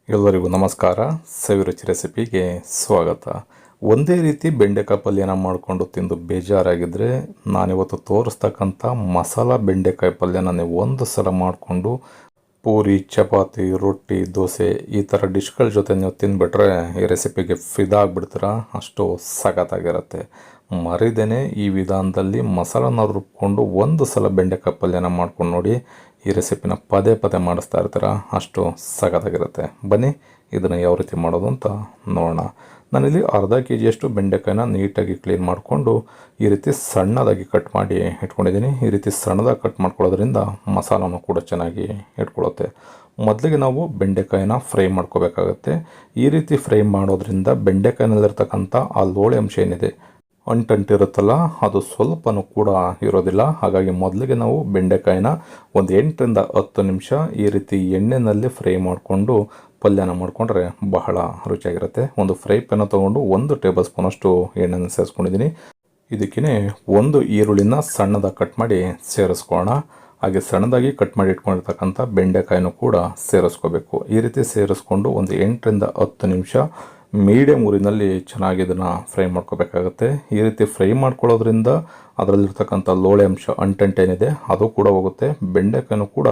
ಎಲ್ಲರಿಗೂ ನಮಸ್ಕಾರ. ಸವಿರುಚಿ ರೆಸಿಪಿಗೆ ಸ್ವಾಗತ. ಒಂದೇ ರೀತಿ ಬೆಂಡೆಕಾಯಿ ಪಲ್ಯನ ಮಾಡಿಕೊಂಡು ತಿಂದು ಬೇಜಾರಾಗಿದ್ದರೆ ನಾನಿವತ್ತು ತೋರಿಸ್ತಕ್ಕಂಥ ಮಸಾಲ ಬೆಂಡೆಕಾಯಿ ಪಲ್ಯನ ನೀವು ಒಂದು ಸಲ ಮಾಡಿಕೊಂಡು ಪೂರಿ, ಚಪಾತಿ, ರೊಟ್ಟಿ, ದೋಸೆ ಈ ಥರ ಡಿಶ್ಗಳ ಜೊತೆ ನೀವು ತಿಂದುಬಿಟ್ರೆ ಈ ರೆಸಿಪಿಗೆ ಫಿದಾಗ್ಬಿಡ್ತೀರ. ಅಷ್ಟು ಸಖತ್ತಾಗಿರುತ್ತೆ. ಮರಿದೇನೆ ಈ ವಿಧಾನದಲ್ಲಿ ಮಸಾಲನ ರುಬ್ಕೊಂಡು ಒಂದು ಸಲ ಬೆಂಡೆಕಾಯಿ ಪಲ್ಯನ ಮಾಡ್ಕೊಂಡು ನೋಡಿ. ಈ ರೆಸಿಪಿನ ಪದೇ ಪದೇ ಮಾಡಿಸ್ತಾ ಇರ್ತೀರ. ಅಷ್ಟು ಸಖತ್ತಾಗಿರುತ್ತೆ. ಬನ್ನಿ ಇದನ್ನು ಯಾವ ರೀತಿ ಮಾಡೋದು ಅಂತ ನೋಡೋಣ. ನಾನಿಲ್ಲಿ ಅರ್ಧ KGಯಷ್ಟು ಬೆಂಡೆಕಾಯಿನ ನೀಟಾಗಿ ಕ್ಲೀನ್ ಮಾಡಿಕೊಂಡು ಈ ರೀತಿ ಸಣ್ಣದಾಗಿ ಕಟ್ ಮಾಡಿ ಇಟ್ಕೊಂಡಿದ್ದೀನಿ. ಈ ರೀತಿ ಸಣ್ಣದಾಗಿ ಕಟ್ ಮಾಡ್ಕೊಳ್ಳೋದ್ರಿಂದ ಮಸಾಲನೂ ಕೂಡ ಚೆನ್ನಾಗಿ ಇಟ್ಕೊಳ್ಳುತ್ತೆ. ಮೊದಲಿಗೆ ನಾವು ಬೆಂಡೆಕಾಯಿನ ಫ್ರೈ ಮಾಡ್ಕೋಬೇಕಾಗತ್ತೆ. ಈ ರೀತಿ ಫ್ರೈ ಮಾಡೋದ್ರಿಂದ ಬೆಂಡೆಕಾಯಿನಲ್ಲಿರ್ತಕ್ಕಂಥ ಆ ಲೋಳೆ ಅಂಶ ಏನಿದೆ, ಅಂಟಿರುತ್ತಲ್ಲ, ಅದು ಸ್ವಲ್ಪನೂ ಕೂಡ ಇರೋದಿಲ್ಲ. ಹಾಗಾಗಿ ಮೊದಲಿಗೆ ನಾವು ಬೆಂಡೆಕಾಯಿನ ಒಂದು 8 ರಿಂದ 10 ನಿಮಿಷ ಈ ರೀತಿ ಎಣ್ಣೆಯಲ್ಲಿ ಫ್ರೈ ಮಾಡಿಕೊಂಡು ಪಲ್ಯನ ಮಾಡಿಕೊಂಡ್ರೆ ಬಹಳ ರುಚಿಯಾಗಿರುತ್ತೆ. ಒಂದು ಫ್ರೈ ಪ್ಯಾನ ತೊಗೊಂಡು 1 ಟೇಬಲ್ ಸ್ಪೂನಷ್ಟು ಎಣ್ಣೆನ ಸೇರಿಸ್ಕೊಂಡಿದ್ದೀನಿ. ಇದಕ್ಕೇ ಒಂದು ಈರುಳ್ಳಿನ ಸಣ್ಣದಾಗಿ ಕಟ್ ಮಾಡಿ ಸೇರಿಸ್ಕೊಳ್ಳೋಣ. ಹಾಗೆ ಸಣ್ಣದಾಗಿ ಕಟ್ ಮಾಡಿ ಇಟ್ಕೊಂಡಿರ್ತಕ್ಕಂಥ ಬೆಂಡೆಕಾಯಿನೂ ಕೂಡ ಸೇರಿಸ್ಕೋಬೇಕು. ಈ ರೀತಿ ಸೇರಿಸ್ಕೊಂಡು ಒಂದು 8 ರಿಂದ 10 ನಿಮಿಷ ಮೀಡಿಯಮ್ ಊರಿನಲ್ಲಿ ಚೆನ್ನಾಗಿ ಇದನ್ನು ಫ್ರೈ ಮಾಡ್ಕೋಬೇಕಾಗತ್ತೆ. ಈ ರೀತಿ ಫ್ರೈ ಮಾಡ್ಕೊಳ್ಳೋದ್ರಿಂದ ಅದರಲ್ಲಿರ್ತಕ್ಕಂಥ ಲೋಳೆ ಅಂಶ ಅಂಟೇನಿದೆ ಅದು ಕೂಡ ಹೋಗುತ್ತೆ. ಬೆಂಡೆಕಾಯಿನೂ ಕೂಡ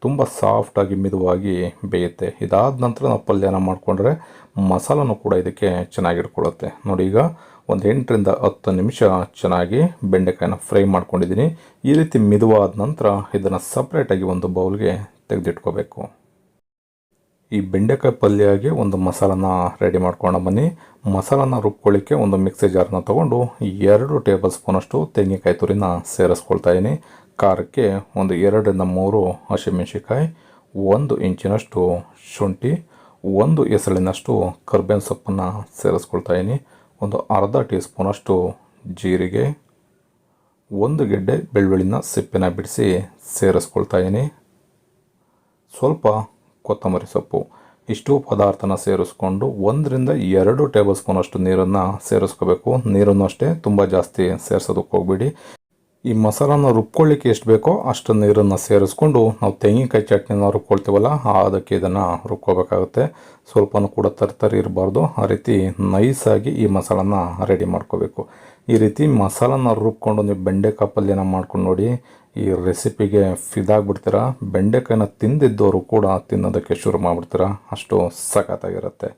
ತುಂಬ ಸಾಫ್ಟಾಗಿ ಮಿದುವಾಗಿ ಬೇಯುತ್ತೆ. ಇದಾದ ನಂತರ ನಾವು ಪಲ್ಯನ ಮಾಡಿಕೊಂಡ್ರೆ ಮಸಾಲನೂ ಕೂಡ ಇದಕ್ಕೆ ಚೆನ್ನಾಗಿ ಇಟ್ಕೊಳ್ಳುತ್ತೆ. ನೋಡಿ, ಈಗ ಒಂದು 8 ರಿಂದ 10 ನಿಮಿಷ ಚೆನ್ನಾಗಿ ಬೆಂಡೆಕಾಯಿನ ಫ್ರೈ ಮಾಡ್ಕೊಂಡಿದ್ದೀನಿ. ಈ ರೀತಿ ಮಿದುವಾದ ನಂತರ ಇದನ್ನು ಸಪ್ರೇಟಾಗಿ ಒಂದು ಬೌಲ್ಗೆ ತೆಗೆದಿಟ್ಕೋಬೇಕು. ಈ ಬೆಂಡೆಕಾಯಿ ಪಲ್ಯಗೆ ಒಂದು ಮಸಾಲನ ರೆಡಿ ಮಾಡ್ಕೊಂಡು ಬನ್ನಿ. ಮಸಾಲನ ರುಬ್ಕೊಳ್ಳಿಕ್ಕೆ ಒಂದು ಮಿಕ್ಸಿ ಜಾರನ್ನ ತೊಗೊಂಡು 2 ಟೇಬಲ್ ಸ್ಪೂನಷ್ಟು ತೆಂಗಿನಕಾಯಿ ತುರಿನ ಸೇರಿಸ್ಕೊಳ್ತಾ ಇದ್ದೀನಿ. ಖಾರಕ್ಕೆ ಒಂದು 2 ರಿಂದ 3 ಹಸಿಮೆಣಸಿಕಾಯಿ, 1 ಇಂಚಿನಷ್ಟು ಶುಂಠಿ, 1 ಎಸಳಿನಷ್ಟು ಕರ್ಬೇವಿನ ಸೊಪ್ಪನ್ನು ಸೇರಿಸ್ಕೊಳ್ತಾ ಇದ್ದೀನಿ. ಒಂದು ಅರ್ಧ ಟೀ ಸ್ಪೂನಷ್ಟು ಜೀರಿಗೆ, 1 ಗೆಡ್ಡೆ ಬೆಳ್ಳುಳ್ಳಿನ ಸಿಪ್ಪೆನ ಬಿಡಿಸಿ ಸೇರಿಸ್ಕೊಳ್ತಾ ಇದ್ದೀನಿ. ಸ್ವಲ್ಪ ಕೊತ್ತಂಬರಿ ಸೊಪ್ಪು. ಇಷ್ಟು ಪದಾರ್ಥನ ಸೇರಿಸ್ಕೊಂಡು 1 ರಿಂದ 2 ಟೇಬಲ್ ಸ್ಪೂನಷ್ಟು ನೀರನ್ನು ಸೇರಿಸ್ಕೋಬೇಕು. ನೀರನ್ನು ಅಷ್ಟೇ ತುಂಬ ಜಾಸ್ತಿ ಸೇರಿಸೋದಕ್ಕೆ ಹೋಗ್ಬೇಡಿ. ಈ ಮಸಾಲಾನ ರುಬ್ಕೊಳ್ಳಿಕ್ಕೆ ಎಷ್ಟು ಬೇಕೋ ಅಷ್ಟು ನೀರನ್ನು ಸೇರಿಸ್ಕೊಂಡು ನಾವು ತೆಂಗಿನಕಾಯಿ ಚಟ್ನಿನ ರುಬ್ಕೊಳ್ತೀವಲ್ಲ ಅದಕ್ಕೆ ಇದನ್ನು ರುಬ್ಕೋಬೇಕಾಗುತ್ತೆ. ಸ್ವಲ್ಪನೂ ಕೂಡ ತರ್ತರಿ ಇರಬಾರ್ದು. ಆ ರೀತಿ ನೈಸಾಗಿ ಈ ಮಸಾಲಾನ ರೆಡಿ ಮಾಡ್ಕೋಬೇಕು. ಈ ರೀತಿ ಮಸಾಲಾನ ರುಬ್ಕೊಂಡು ನೀವು ಬೆಂಡೆಕಾಯಿ ಪಲ್ಯನ ಮಾಡ್ಕೊಂಡು ನೋಡಿ. ಈ ರೆಸಿಪಿಗೆ ಫಿದಾಗ್ಬಿಡ್ತೀರ. ಬೆಂಡೆಕಾಯಿನ ತಿಂದಿದ್ದವರು ಕೂಡ ತಿನ್ನೋದಕ್ಕೆ ಶುರು ಮಾಡಿಬಿಡ್ತೀರ. ಅಷ್ಟು ಸಖತ್ತಾಗಿರುತ್ತೆ.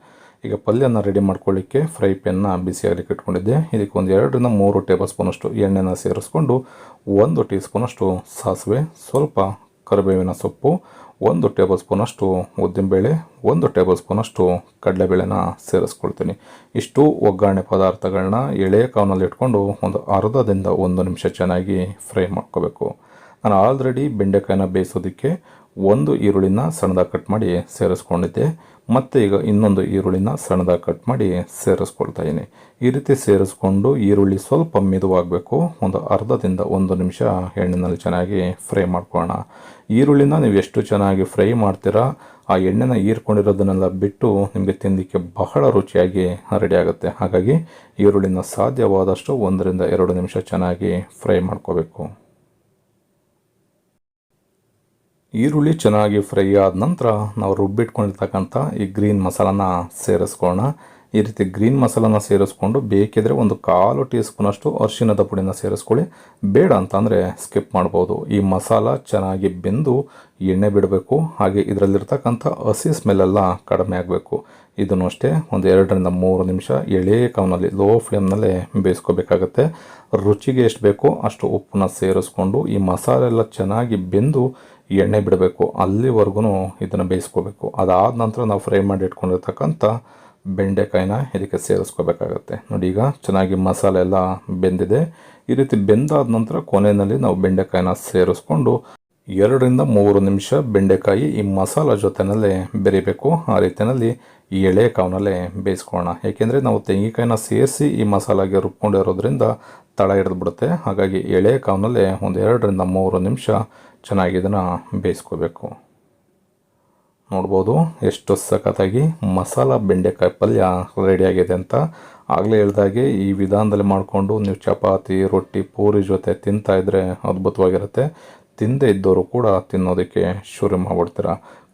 ಈಗ ಪಲ್ಯನ ರೆಡಿ ಮಾಡ್ಕೊಳ್ಳಿಕ್ಕೆ ಫ್ರೈ ಪ್ಯಾನ್ನ ಬಿಸಿಯಾಗಲಿಕ್ಕೆ ಇಟ್ಕೊಂಡಿದ್ದೆ. ಇದಕ್ಕೆ ಒಂದು 2 ರಿಂದ 3 ಟೇಬಲ್ ಸ್ಪೂನಷ್ಟು ಎಣ್ಣೆನ ಸೇರಿಸ್ಕೊಂಡು 1 ಟೀ ಸ್ಪೂನಷ್ಟು ಸಾಸಿವೆ, ಸ್ವಲ್ಪ ಕರಿಬೇವಿನ ಸೊಪ್ಪು, 1 ಟೇಬಲ್ ಸ್ಪೂನಷ್ಟು ಉದ್ದಿನಬೇಳೆ, 1 ಟೇಬಲ್ ಸ್ಪೂನಷ್ಟು ಕಡಲೆಬೇಳೆನ ಸೇರಿಸ್ಕೊಳ್ತೀನಿ. ಇಷ್ಟು ಒಗ್ಗರಣೆ ಪದಾರ್ಥಗಳನ್ನ ಎಳೆ ಕಾವ್ನಲ್ಲಿ ಇಟ್ಕೊಂಡು ಒಂದು ಅರ್ಧದಿಂದ 1 ನಿಮಿಷ ಚೆನ್ನಾಗಿ ಫ್ರೈ ಮಾಡ್ಕೋಬೇಕು. ನಾನು ಆಲ್ರೆಡಿ ಬೆಂಡೆಕಾಯಿನ ಬೇಯಿಸೋದಕ್ಕೆ 1 ಈರುಳ್ಳಿನ ಸಣ್ಣದಾಗಿ ಕಟ್ ಮಾಡಿ ಸೇರಿಸ್ಕೊಂಡಿದ್ದೆ. ಮತ್ತು ಈಗ ಇನ್ನೊಂದು ಈರುಳ್ಳಿನ ಸಣ್ಣದಾಗಿ ಕಟ್ ಮಾಡಿ ಸೇರಿಸ್ಕೊಳ್ತಾ ಇದ್ದೀನಿ. ಈ ರೀತಿ ಸೇರಿಸ್ಕೊಂಡು ಈರುಳ್ಳಿ ಸ್ವಲ್ಪ ಮಿದುವಾಗಬೇಕು. ಒಂದು ಅರ್ಧದಿಂದ 1 ನಿಮಿಷ ಎಣ್ಣೆನಲ್ಲಿ ಚೆನ್ನಾಗಿ ಫ್ರೈ ಮಾಡ್ಕೊಳ್ಳೋಣ. ಈರುಳ್ಳಿನ ನೀವು ಎಷ್ಟು ಚೆನ್ನಾಗಿ ಫ್ರೈ ಮಾಡ್ತೀರಾ ಆ ಎಣ್ಣೆನ ಹೀರ್ಕೊಂಡಿರೋದನ್ನೆಲ್ಲ ಬಿಟ್ಟು ನಿಮಗೆ ತಿನ್ನಲಿಕ್ಕೆ ಬಹಳ ರುಚಿಯಾಗಿ ರೆಡಿ ಆಗುತ್ತೆ. ಹಾಗಾಗಿ ಈರುಳ್ಳಿನ ಸಾಧ್ಯವಾದಷ್ಟು 1 ರಿಂದ 2 ನಿಮಿಷ ಚೆನ್ನಾಗಿ ಫ್ರೈ ಮಾಡ್ಕೋಬೇಕು. ಈರುಳ್ಳಿ ಚೆನ್ನಾಗಿ ಫ್ರೈ ಆದ ನಂತರ ನಾವು ರುಬ್ಬಿಟ್ಕೊಂಡಿರ್ತಕ್ಕಂಥ ಈ ಗ್ರೀನ್ ಮಸಾಲಾನ ಸೇರಿಸ್ಕೊಳ್ಳೋಣ. ಈ ರೀತಿ ಗ್ರೀನ್ ಮಸಾಲಾನ ಸೇರಿಸ್ಕೊಂಡು ಬೇಕಿದ್ರೆ ಒಂದು 1/4 ಟೀ ಸ್ಪೂನಷ್ಟು ಅರಿಶಿಣದ ಪುಡಿನ ಸೇರಿಸ್ಕೊಳ್ಳಿ. ಬೇಡ ಅಂತಂದರೆ ಸ್ಕಿಪ್ ಮಾಡ್ಬೋದು. ಈ ಮಸಾಲ ಚೆನ್ನಾಗಿ ಬೆಂದು ಎಣ್ಣೆ ಬಿಡಬೇಕು. ಹಾಗೆ ಇದರಲ್ಲಿರ್ತಕ್ಕಂಥ ಹಸಿ ಸ್ಮೆಲ್ಲೆಲ್ಲ ಕಡಿಮೆ ಆಗಬೇಕು. ಇದನ್ನು ಅಷ್ಟೇ ಒಂದು 2 ರಿಂದ 3 ನಿಮಿಷ ಎಳೆ ಕಾವ್ನಲ್ಲಿ ಲೋ ಫ್ಲೇಮ್ನಲ್ಲೇ ಬೇಯಿಸ್ಕೋಬೇಕಾಗತ್ತೆ. ರುಚಿಗೆ ಎಷ್ಟು ಬೇಕೋ ಅಷ್ಟು ಉಪ್ಪನ್ನ ಸೇರಿಸ್ಕೊಂಡು ಈ ಮಸಾಲೆ ಎಲ್ಲ ಚೆನ್ನಾಗಿ ಬೆಂದು ಎಣ್ಣೆ ಬಿಡಬೇಕು. ಅಲ್ಲಿವರೆಗೂ ಇದನ್ನು ಬೇಯಿಸ್ಕೋಬೇಕು. ಅದಾದ ನಂತರ ನಾವು ಫ್ರೈ ಮಾಡಿ ಇಟ್ಕೊಂಡಿರ್ತಕ್ಕಂಥ ಬೆಂಡೆಕಾಯಿನ ಇದಕ್ಕೆ ಸೇರಿಸ್ಕೋಬೇಕಾಗತ್ತೆ. ನೋಡಿ, ಈಗ ಚೆನ್ನಾಗಿ ಮಸಾಲೆ ಎಲ್ಲ ಬೆಂದಿದೆ. ಈ ರೀತಿ ಬೆಂದಾದ ನಂತರ ಕೊನೆಯಲ್ಲಿ ನಾವು ಬೆಂಡೆಕಾಯಿನ ಸೇರಿಸ್ಕೊಂಡು 2 ರಿಂದ 3 ನಿಮಿಷ ಬೆಂಡೆಕಾಯಿ ಈ ಮಸಾಲ ಜೊತೆಯಲ್ಲೇ ಬೆರಿಬೇಕು. ಆ ರೀತಿಯಲ್ಲಿ ಈ ಎಳೆ ಕಾವ್ನಲ್ಲೇ ಬೇಯಿಸ್ಕೊಳ್ಳೋಣ. ಏಕೆಂದರೆ ನಾವು ತೆಂಗಿನಕಾಯಿನ ಸೇರಿಸಿ ಈ ಮಸಾಲಾಗೆ ರುಬ್ಕೊಂಡಿರೋದ್ರಿಂದ ತಳ ಹಿಡಿದ್ಬಿಡುತ್ತೆ. ಹಾಗಾಗಿ ಎಳೆ ಕಾವ್ನಲ್ಲೇ ಒಂದು 2 ರಿಂದ 3 ನಿಮಿಷ ಚೆನ್ನಾಗಿ ಇದನ್ನು ಬೇಯಿಸ್ಕೋಬೇಕು. ನೋಡ್ಬೋದು ಎಷ್ಟು ಸಖತ್ತಾಗಿ ಮಸಾಲ ಬೆಂಡೆಕಾಯಿ ಪಲ್ಯ ರೆಡಿಯಾಗಿದೆ ಅಂತ. ಆಗಲೇ ಹೇಳ್ದಾಗೆ ಈ ವಿಧಾನದಲ್ಲಿ ಮಾಡಿಕೊಂಡು ನೀವು ಚಪಾತಿ, ರೊಟ್ಟಿ, ಪೂರಿ ಜೊತೆ ತಿಂತಾಯಿದ್ರೆ ಅದ್ಭುತವಾಗಿರುತ್ತೆ. ತಿಂದೇ ಇದ್ದವರು ಕೂಡ ತಿನ್ನೋದಕ್ಕೆ ಶುರು ಮಾಡಿಬಿಡ್ತೀರ.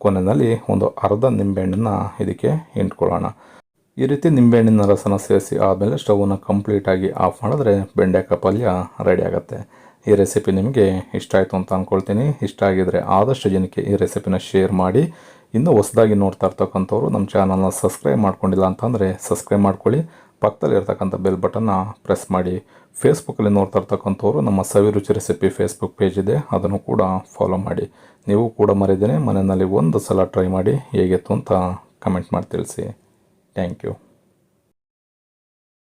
ಕೊನೆಯಲ್ಲಿ ಒಂದು ಅರ್ಧ ನಿಂಬೆಹಣ್ಣನ್ನು ಇದಕ್ಕೆ ಹಿಂಡ್ಕೊಳ್ಳೋಣ. ಈ ರೀತಿ ನಿಂಬೆಹಣ್ಣಿನ ರಸನ ಸೇರಿಸಿ ಆದಮೇಲೆ ಸ್ಟವನ್ನು ಕಂಪ್ಲೀಟಾಗಿ ಆಫ್ ಮಾಡಿದ್ರೆ ಬೆಂಡೆಕಾಯಿ ಪಲ್ಯ ರೆಡಿ ಆಗುತ್ತೆ. ಈ ರೆಸಿಪಿ ನಿಮಗೆ ಇಷ್ಟ ಆಯಿತು ಅಂತ ಅಂದ್ಕೊಳ್ತೀನಿ. ಇಷ್ಟ ಆಗಿದರೆ ಆದಷ್ಟು ಜನಕ್ಕೆ ಈ ರೆಸಿಪಿನ ಶೇರ್ ಮಾಡಿ. ಇನ್ನೂ ಹೊಸದಾಗಿ ನೋಡ್ತಾ ಇರ್ತಕ್ಕಂಥವ್ರು ನಮ್ಮ ಚಾನಲ್ನ ಸಬ್ಸ್ಕ್ರೈಬ್ ಮಾಡ್ಕೊಂಡಿಲ್ಲ ಅಂತಂದರೆ ಸಬ್ಸ್ಕ್ರೈಬ್ ಮಾಡ್ಕೊಳ್ಳಿ. ಪಕ್ಕದಲ್ಲಿ ಇರ್ತಕ್ಕಂಥ ಬೆಲ್ ಬಟನ್ನ ಪ್ರೆಸ್ ಮಾಡಿ. ಫೇಸ್ಬುಕ್ಕಲ್ಲಿ ನೋಡ್ತಾ ಇರ್ತಕ್ಕಂಥವ್ರು ನಮ್ಮ ಸವಿರುಚಿ ರೆಸಿಪಿ ಫೇಸ್ಬುಕ್ ಪೇಜ್ ಇದೆ, ಅದನ್ನು ಕೂಡ ಫಾಲೋ ಮಾಡಿ. ನೀವು ಕೂಡ ಮರೆಯದೇ ಮನೆಯಲ್ಲಿ ಒಂದು ಸಲ ಟ್ರೈ ಮಾಡಿ ಹೇಗಿತ್ತು ಅಂತ ಕಮೆಂಟ್ ಮಾಡಿ ತಿಳಿಸಿ. Thank you.